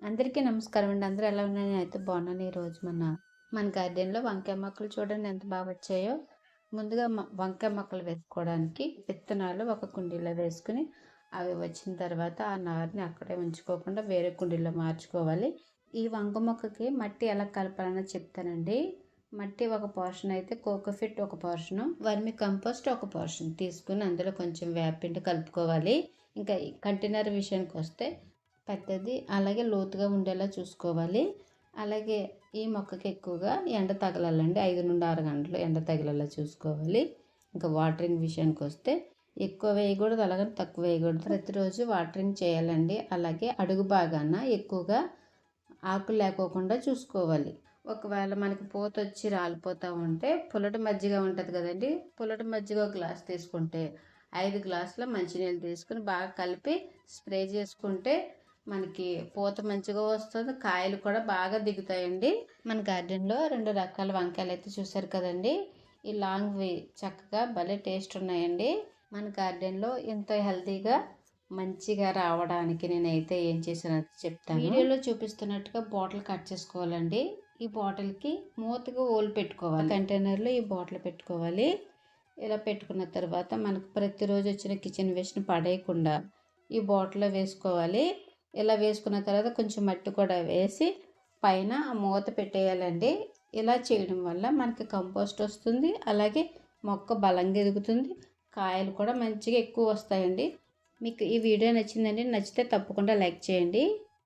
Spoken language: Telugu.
అందరికీ నమస్కారం అండి. అందరూ ఎలా ఉన్నారు? నేనైతే బాగున్నాను. ఈరోజు మన గార్డెన్లో వంకాయ మొక్కలు చూడండి ఎంత బాగా వచ్చాయో. ముందుగా వంకాయ మొక్కలు వేసుకోవడానికి విత్తనాలు ఒక కుండీలో వేసుకుని అవి వచ్చిన తర్వాత ఆ నారుని అక్కడే ఉంచుకోకుండా వేరే కుండీలో మార్చుకోవాలి. ఈ వంగ మొక్కకి మట్టి ఎలా కలపాలన్నా చెప్తానండి. మట్టి ఒక పోర్షన్ అయితే కోకోఫిట్ ఒక పోర్షను, వర్మి కంపోస్ట్ ఒక పోర్షన్ తీసుకుని అందులో కొంచెం వేపిండి కలుపుకోవాలి. ఇంకా కంటైనర్ విషయానికి వస్తే పెద్దది అలాగే లోతుగా ఉండేలా చూసుకోవాలి. అలాగే ఈ మొక్కకి ఎక్కువగా ఎండ తగలాలండి. 5 నుండి 6 గంటలు ఎండ తగిలేలా చూసుకోవాలి. ఇంకా వాటరింగ్ విషయానికి వస్తే ఎక్కువ వేయకూడదు, అలాగే తక్కువ వేయకూడదు. ప్రతిరోజు వాటరింగ్ చేయాలండి. అలాగే అడుగు భాగాన ఎక్కువగా ఆకులు లేకోకుండా చూసుకోవాలి. ఒకవేళ మనకి పూత వచ్చి రాలిపోతూ ఉంటే పుల్లటి మజ్జిగ ఉంటుంది కదండి, పుల్లటి మజ్జిగ ఒక గ్లాస్ తీసుకుంటే 5 గ్లాసుల మంచినీళ్ళు తీసుకుని బాగా కలిపి స్ప్రే చేసుకుంటే మనకి పూత మంచిగా వస్తుంది, కాయలు కూడా బాగా దిగుతాయండి. మన గార్డెన్లో 2 రకాల వంకాయలు అయితే చూసారు కదండి. ఈ లాంగ్వి చక్కగా భలే టేస్ట్ ఉన్నాయండి. మన గార్డెన్లో ఎంతో హెల్తీగా మంచిగా రావడానికి నేనైతే ఏం చేశానో చెప్తాను. వీడియోలో చూపిస్తున్నట్టుగా బాటిల్ కట్ చేసుకోవాలండి. ఈ బాటిల్కి మూతగా ఓలు పెట్టుకోవాలి. కంటైనర్లో ఈ బాటిల్ పెట్టుకోవాలి. ఇలా పెట్టుకున్న తర్వాత మనకు ప్రతిరోజు వచ్చిన కిచెన్ వేస్ట్ని పడేయకుండా ఈ బాటిల్లో వేసుకోవాలి. ఇలా వేసుకున్న తర్వాత కొంచెం మట్టి కూడా వేసి పైన ఆ మూత పెట్టేయాలండి. ఇలా చేయడం వల్ల మనకి కంపోస్ట్ వస్తుంది, అలాగే మొక్క బలంగా ఎదుగుతుంది, కాయలు కూడా మంచిగా ఎక్కువ వస్తాయండి. మీకు ఈ వీడియో నచ్చిందండి. నచ్చితే తప్పకుండా లైక్ చేయండి.